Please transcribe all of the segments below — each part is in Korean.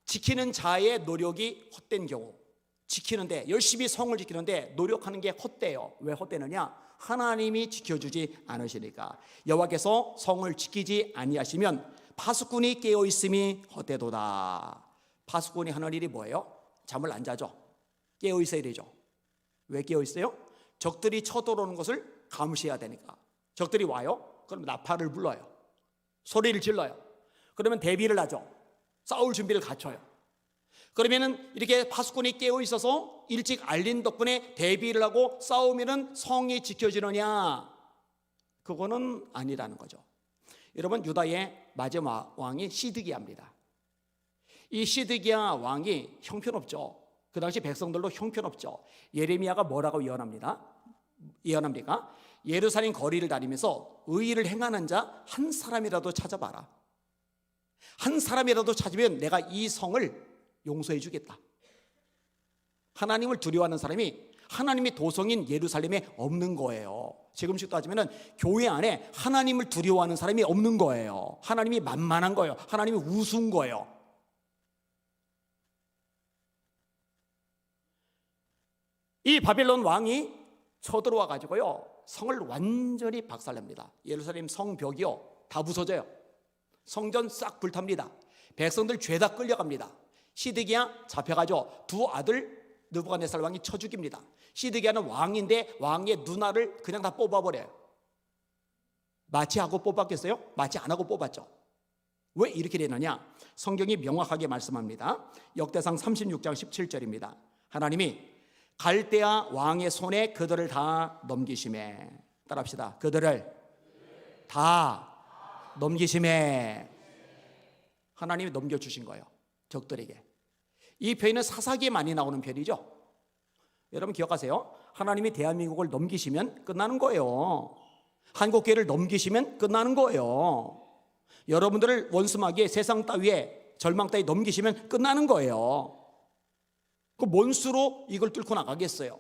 지키는 자의 노력이 헛된 경우, 지키는데 열심히 성을 지키는데 노력하는 게 헛돼요. 왜 헛되느냐? 하나님이 지켜주지 않으시니까. 여호와께서 성을 지키지 아니하시면 파수꾼이 깨어있음이 헛되도다. 파수꾼이 하는 일이 뭐예요? 잠을 안 자죠. 깨어있어야 되죠. 왜 깨어있어요? 적들이 쳐들어오는 것을 감시해야 되니까. 적들이 와요? 그럼 나팔을 불러요. 소리를 질러요. 그러면 대비를 하죠. 싸울 준비를 갖춰요. 그러면은 이렇게 파수꾼이 깨어 있어서 일찍 알린 덕분에 대비를 하고 싸우면은 성이 지켜지느냐? 그거는 아니라는 거죠. 여러분, 유다의 마지막 왕이 시드기야입니다. 이 시드기야 왕이 형편없죠. 그 당시 백성들도 형편없죠. 예레미야가 뭐라고 예언합니까? 예루살렘 거리를 다니면서 의의를 행하는 자 한 사람이라도 찾아봐라. 한 사람이라도 찾으면 내가 이 성을 용서해 주겠다. 하나님을 두려워하는 사람이 하나님의 도성인 예루살렘에 없는 거예요. 지금식 따지면 교회 안에 하나님을 두려워하는 사람이 없는 거예요. 하나님이 만만한 거예요. 하나님이 우스운 거예요. 이 바벨론 왕이 쳐들어와 가지고요, 성을 완전히 박살냅니다. 예루살렘 성벽이요 다 부서져요. 성전 싹 불탑니다. 백성들 죄다 끌려갑니다. 시드기야 잡혀가죠. 두 아들 느부갓네살 왕이 쳐 죽입니다. 시드기야는 왕인데 왕의 누나를 그냥 다 뽑아버려요. 마치 하고 뽑았겠어요? 마치 안 하고 뽑았죠. 왜 이렇게 되느냐? 성경이 명확하게 말씀합니다. 역대상 36장 17절입니다. 하나님이 갈대아 왕의 손에 그들을 다 넘기심에, 따라합시다. 그들을 다 넘기심에. 하나님이 넘겨주신 거예요, 적들에게. 이 표현은 사사기에 많이 나오는 표현이죠. 여러분 기억하세요? 하나님이 대한민국을 넘기시면 끝나는 거예요. 한국교회를 넘기시면 끝나는 거예요. 여러분들을 원수마귀의 세상 따위에 절망 따위 넘기시면 끝나는 거예요. 그 뭔 수로 이걸 뚫고 나가겠어요?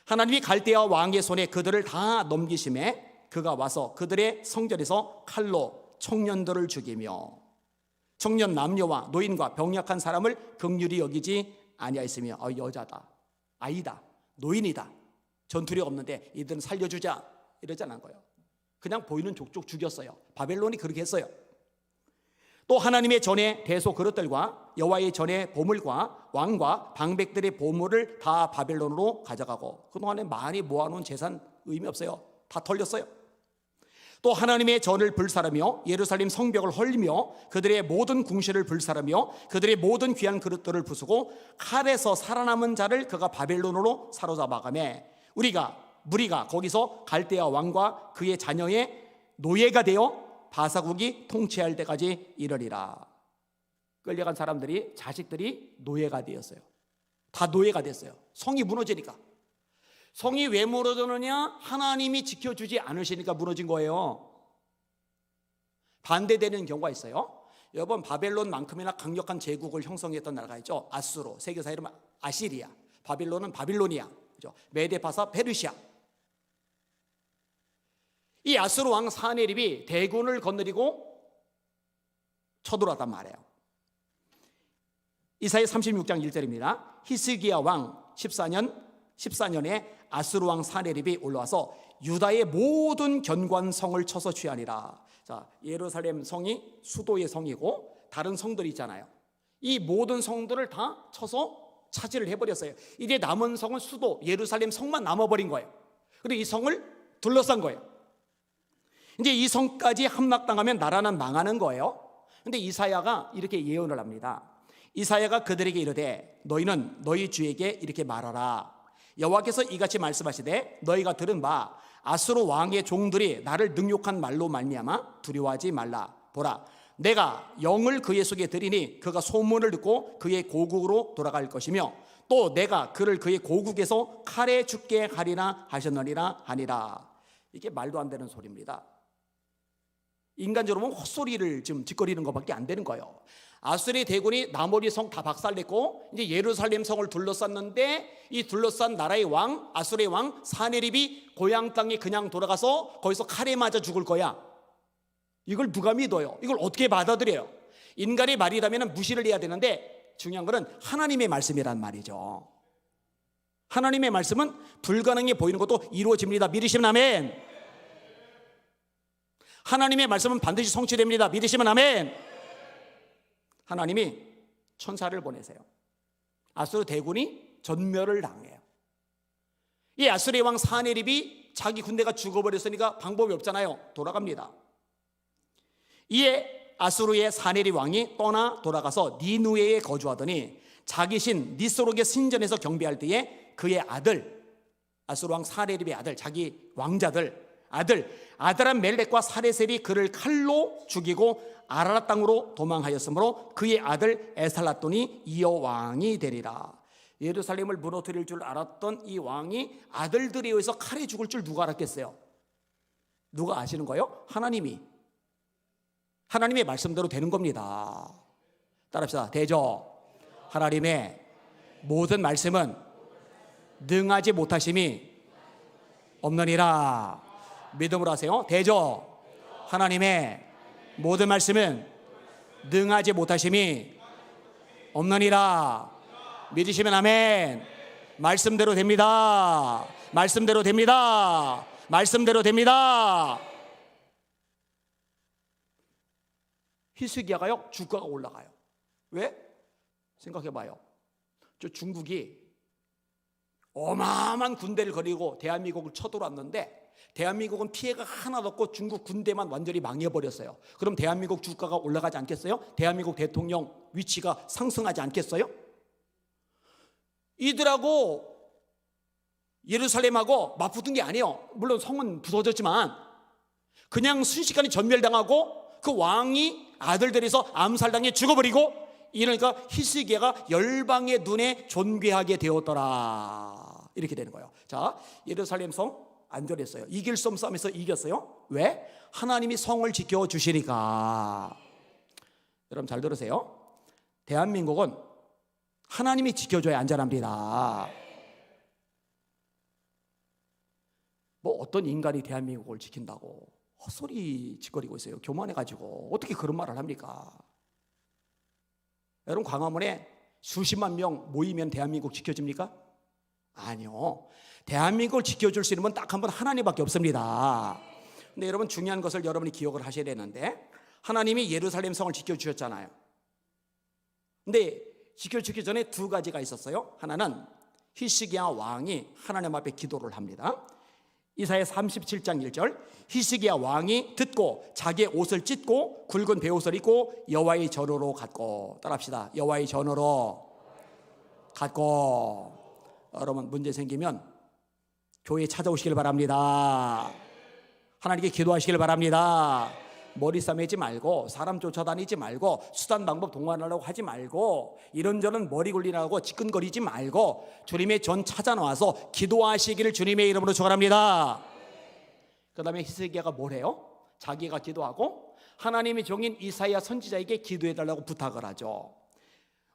하나님이 갈대아 왕의 손에 그들을 다 넘기심에 그가 와서 그들의 성전에서 칼로 청년들을 죽이며 청년 남녀와 노인과 병약한 사람을 긍휼히 여기지 아니하였으며, 여자다, 아이다, 노인이다, 전투력 없는데 이들은 살려주자 이러지 않은 거예요. 그냥 보이는 족족 죽였어요. 바벨론이 그렇게 했어요. 또 하나님의 전에 대소 그릇들과 여호와의 전에 보물과 왕과 방백들의 보물을 다 바벨론으로 가져가고, 그동안에 많이 모아놓은 재산 의미 없어요. 다 털렸어요. 또 하나님의 전을 불사르며 예루살렘 성벽을 헐리며 그들의 모든 궁실을 불사르며 그들의 모든 귀한 그릇들을 부수고 칼에서 살아남은 자를 그가 바벨론으로 사로잡아가매 무리가 거기서 갈대아 왕과 그의 자녀의 노예가 되어 바사국이 통치할 때까지 이르리라. 끌려간 사람들이, 자식들이 노예가 되었어요. 다 노예가 됐어요. 성이 무너지니까. 성이 왜 무너졌느냐? 하나님이 지켜주지 않으시니까 무너진 거예요. 반대되는 경우가 있어요. 여러분, 바벨론만큼이나 강력한 제국을 형성했던 나라가 있죠. 아수르, 세계사 이름 아시리아. 바벨론은 바빌로니아, 그죠? 메데파사, 페르시아. 이 아수르 왕 사네립이 대군을 거느리고 쳐들어왔단 말이에요. 이사야 36장 1절입니다. 히스기야 왕 14년에 아수르 왕 사네립이 올라와서 유다의 모든 견관성을 쳐서 취하니라. 자, 예루살렘 성이 수도의 성이고 다른 성들이 있잖아요. 이 모든 성들을 다 쳐서 차지를 해버렸어요. 이제 남은 성은 수도 예루살렘 성만 남아버린 거예요. 그리고 이 성을 둘러싼 거예요. 이제 이 성까지 함락당하면 나라는 망하는 거예요. 그런데 이사야가 이렇게 예언을 합니다. 이사야가 그들에게 이르되 너희는 너희 주에게 이렇게 말하라. 여호와께서 이같이 말씀하시되 너희가 들은 바 아수르 왕의 종들이 나를 능욕한 말로 말미암아 두려워하지 말라. 보라, 내가 영을 그의 속에 들이니 그가 소문을 듣고 그의 고국으로 돌아갈 것이며 또 내가 그를 그의 고국에서 칼에 죽게 하리라 하셨느니라 하니라. 이게 말도 안 되는 소리입니다. 인간적으로 보면 헛소리를 지금 짓거리는 것밖에 안 되는 거예요. 아수르의 대군이 나머지 성 다 박살냈고 이제 예루살렘 성을 둘러쌌는데 이 둘러싼 나라의 왕, 아수르의 왕 사네립이 고향 땅에 그냥 돌아가서 거기서 칼에 맞아 죽을 거야. 이걸 누가 믿어요? 이걸 어떻게 받아들여요? 인간의 말이라면 무시를 해야 되는데 중요한 것은 하나님의 말씀이란 말이죠. 하나님의 말씀은 불가능해 보이는 것도 이루어집니다. 믿으시면 아멘. 하나님의 말씀은 반드시 성취됩니다. 믿으시면 아멘. 하나님이 천사를 보내세요. 아수르 대군이 전멸을 당해요. 이 아수르의 왕 사네립이 자기 군대가 죽어버렸으니까 방법이 없잖아요. 돌아갑니다. 이에 아수르의 사네립 왕이 돌아가서 니누에에 거주하더니 자기 신 니스록의 신전에서 경배할 때에 그의 아들, 아수르 왕 사네립의 아들, 자기 왕자들 아드람 멜렉과 사레셀이 그를 칼로 죽이고 아라랏 땅으로 도망하였으므로 그의 아들 에살라돈이 이어 왕이 되리라. 예루살렘을 무너뜨릴 줄 알았던 이 왕이 아들들에 의해서 칼에 죽을 줄 누가 알았겠어요? 누가 아시는 거예요? 하나님의 말씀대로 되는 겁니다. 따라합시다. 되죠? 하나님의 모든 말씀은 능하지 못하심이 없느니라. 믿음으로 하세요. 되죠? 하나님의 모든 말씀은 능하지 못하심이 없느니라. 믿으시면 아멘. 말씀대로 됩니다. 말씀대로 됩니다. 말씀대로 됩니다. 히스기야가요, 주가가 올라가요. 왜? 생각해봐요. 저 중국이 어마어마한 군대를 거리고 대한민국을 쳐들어왔는데 대한민국은 피해가 하나도 없고 중국 군대만 완전히 망해버렸어요. 그럼 대한민국 주가가 올라가지 않겠어요? 대한민국 대통령 위치가 상승하지 않겠어요? 이들하고 예루살렘하고 맞붙은 게 아니에요. 물론 성은 부서졌지만 그냥 순식간에 전멸당하고 그 왕이 아들들에서 암살당해 죽어버리고, 이러니까 히스기야가 열방의 눈에 존귀하게 되었더라. 이렇게 되는 거예요. 자, 예루살렘 성 안전했어요. 이길 수 없는 싸움에서 이겼어요. 왜? 하나님이 성을 지켜주시니까. 여러분 잘 들으세요. 대한민국은 하나님이 지켜줘야 안전합니다. 뭐 어떤 인간이 대한민국을 지킨다고 헛소리 짓거리고 있어요. 교만해가지고 어떻게 그런 말을 합니까? 여러분 광화문에 수십만 명 모이면 대한민국 지켜집니까? 아니요. 대한민국을 지켜줄 수 있는 분 딱 한 분 하나님밖에 없습니다. 근데 여러분 중요한 것을 여러분이 기억을 하셔야 되는데, 하나님이 예루살렘 성을 지켜주셨잖아요. 근데 지켜주기 전에 두 가지가 있었어요. 하나는 히스기야 왕이 하나님 앞에 기도를 합니다. 이사야 37장 1절, 히스기야 왕이 듣고 자기의 옷을 찢고 굵은 베옷을 입고 여호와의 전으로 갔고. 따라합시다. 여호와의 전으로 갔고. 여러분 문제 생기면 교회에 찾아오시길 바랍니다. 하나님께 기도하시길 바랍니다. 머리 싸매지 말고, 사람 쫓아다니지 말고, 수단 방법 동원하려고 하지 말고, 이런저런 머리 굴리라고 지끈거리지 말고 주님의 전 찾아 나와서 기도하시기를 주님의 이름으로 축원합니다. 그 다음에 히스기야가 뭘 해요? 자기가 기도하고 하나님의 종인 이사야 선지자에게 기도해달라고 부탁을 하죠.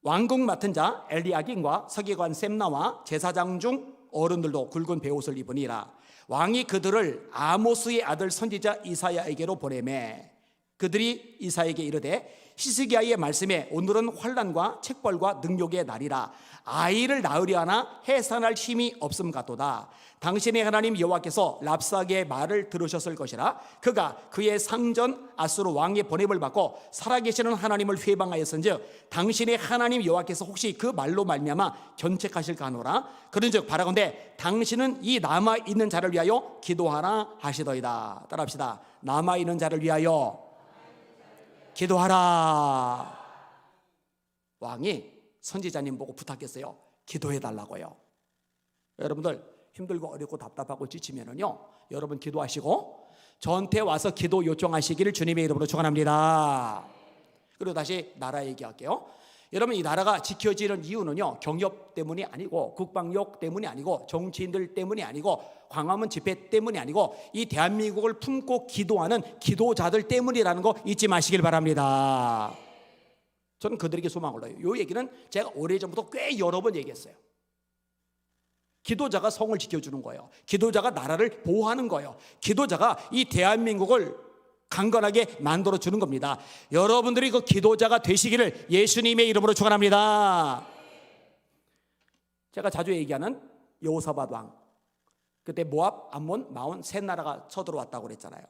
왕궁 맡은 자 엘리야김과 서기관 셈나와 제사장 중 어른들도 굵은 베옷을 입으니라. 왕이 그들을 아모스의 아들 선지자 이사야에게로 보내매 그들이 이사야에게 이르되 히스기야의 말씀에 오늘은 환난과 책벌과 능욕의 날이라. 아이를 낳으려 하나 해산할 힘이 없음 같도다. 당신의 하나님 여호와께서 랍사게의 말을 들으셨을 것이라. 그가 그의 상전 아수르 왕의 보냄을 받고 살아계시는 하나님을 회방하였은즉 당신의 하나님 여호와께서 혹시 그 말로 말미암아 견책하실까 하노라. 그런즉 바라건대 당신은 이 남아있는 자를 위하여 기도하라 하시더이다. 따라합시다. 남아있는 자를 위하여 기도하라. 왕이 선지자님 보고 부탁했어요. 기도해달라고요. 여러분들 힘들고 어렵고 답답하고 지치면은요, 여러분 기도하시고 저한테 와서 기도 요청하시기를 주님의 이름으로 축원합니다. 그리고 다시 나라 얘기할게요. 여러분 이 나라가 지켜지는 이유는요, 경협 때문이 아니고 국방력 때문이 아니고 정치인들 때문이 아니고 광화문 집회 때문이 아니고 이 대한민국을 품고 기도하는 기도자들 때문이라는 거 잊지 마시길 바랍니다. 저는 그들에게 소망을 놔요. 이 얘기는 제가 오래전부터 꽤 여러 번 얘기했어요. 기도자가 성을 지켜주는 거예요. 기도자가 나라를 보호하는 거예요. 기도자가 이 대한민국을 강건하게 만들어 주는 겁니다. 여러분들이 그 기도자가 되시기를 예수님의 이름으로 축원합니다. 제가 자주 얘기하는 여호사밧 왕, 그때 모압, 암몬, 마온 세 나라가 쳐들어왔다고 그랬잖아요.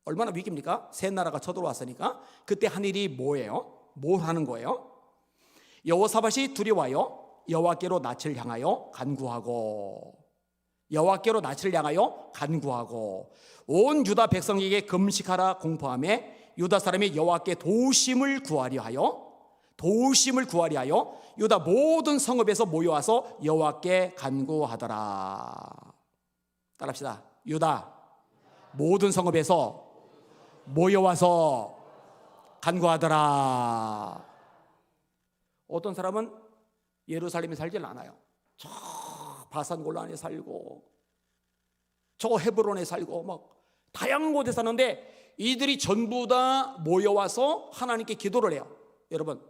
얼마나 위기입니까? 세 나라가 쳐들어왔으니까. 그때 한 일이 뭐예요? 뭘 하는 거예요? 여호사밧이 두려워하여 여호와께로 낯을 향하여 간구하고, 여호와께로 낯을 향하여 간구하고, 온 유다 백성에게 금식하라 공포하며 유다 사람이 여호와께 도우심을 구하려 하여 유다 모든 성읍에서 모여와서 여호와께 간구하더라. 따라합시다. 유다 모든 성읍에서 모여와서 간구하더라. 어떤 사람은 예루살렘에 살질 않아요. 저 바산 골란에 살고 저 헤브론에 살고 막 다양한 곳에 사는데 이들이 전부 다 모여와서 하나님께 기도를 해요. 여러분,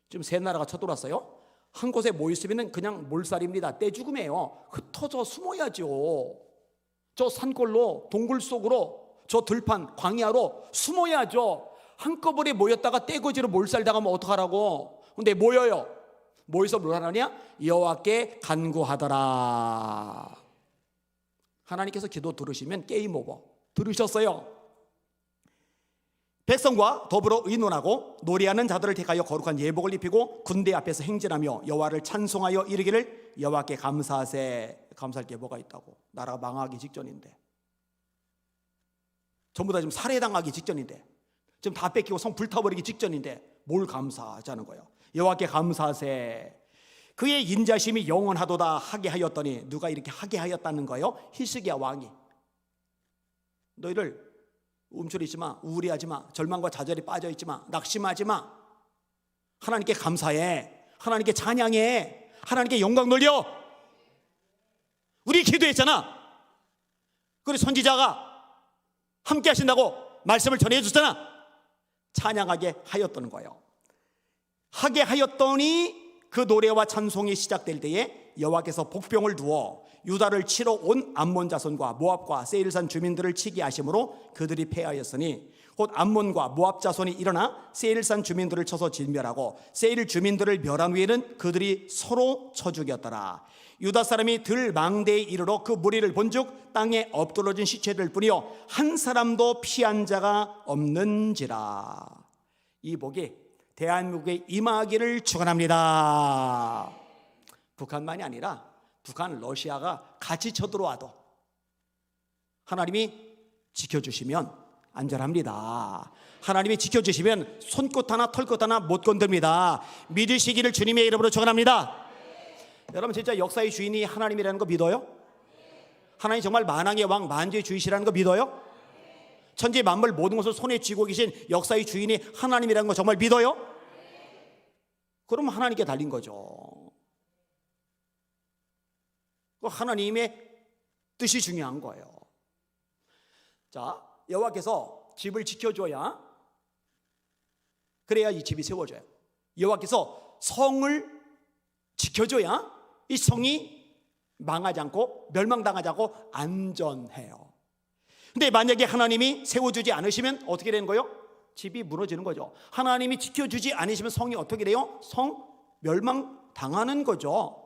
지금 세 나라가 쳐들어왔어요. 한 곳에 모였으면 그냥 몰살입니다. 떼죽음이에요. 흩어져 숨어야죠. 저 산골로, 동굴 속으로, 저 들판, 광야로 숨어야죠. 한꺼번에 모였다가 떼거지로 몰살당하면 어떡하라고. 근데 모여요. 모여서 뭘 하느냐? 여호와께 간구하더라. 하나님께서 기도 들으시면 게임 오버. 들으셨어요. 백성과 더불어 의논하고 노래하는 자들을 택하여 거룩한 예복을 입히고 군대 앞에서 행진하며 여호와를 찬송하여 이르기를 여호와께 감사하세. 감사할 게 뭐가 있다고. 나라가 망하기 직전인데, 전부 다 지금 살해당하기 직전인데, 지금 다 뺏기고 성 불타버리기 직전인데 뭘 감사하자는 거예요. 여호와께 감사하세. 그의 인자심이 영원하도다 하게 하였더니, 누가 이렇게 하게 하였다는 거예요? 히스기야 왕이. 너희를 움츠리지 마, 우울해하지 마, 절망과 좌절에 빠져 있지 마, 낙심하지 마. 하나님께 감사해, 하나님께 찬양해, 하나님께 영광 돌려. 우리 기도했잖아. 그리고 선지자가 함께 하신다고 말씀을 전해줬잖아. 찬양하게 하였다는 거예요. 하게 하였더니 그 노래와 찬송이 시작될 때에 여호와께서 복병을 두어 유다를 치러 온 암몬 자손과 모압과 세일산 주민들을 치게 하심으로 그들이 패하였으니, 곧 암몬과 모압 자손이 일어나 세일산 주민들을 쳐서 진멸하고 세일 주민들을 멸한 후에는 그들이 서로 쳐 죽였더라. 유다 사람이 들 망대에 이르러 그 무리를 본즉 땅에 엎드러진 시체들 뿐이요 한 사람도 피한 자가 없는지라. 이 복이 대한민국에 임하기를 축원합니다. 북한만이 아니라 북한, 러시아가 같이 쳐들어와도 하나님이 지켜주시면 안전합니다. 하나님이 지켜주시면 손끝 하나 털끝 하나 못 건듭니다. 믿으시기를 주님의 이름으로 축원합니다. 여러분, 진짜 역사의 주인이 하나님이라는 거 믿어요? 하나님 정말 만왕의 왕, 만주의 주이시라는 거 믿어요? 천지 만물 모든 것을 손에 쥐고 계신 역사의 주인이 하나님이라는 거 정말 믿어요? 그럼 하나님께 달린 거죠. 하나님의 뜻이 중요한 거예요. 자, 여호와께서 집을 지켜줘야, 그래야 이 집이 세워져요. 여호와께서 성을 지켜줘야 이 성이 망하지 않고 멸망당하지 않고 안전해요. 근데 만약에 하나님이 세워주지 않으시면 어떻게 되는 거예요? 집이 무너지는 거죠. 하나님이 지켜주지 않으시면 성이 어떻게 돼요? 성 멸망당하는 거죠.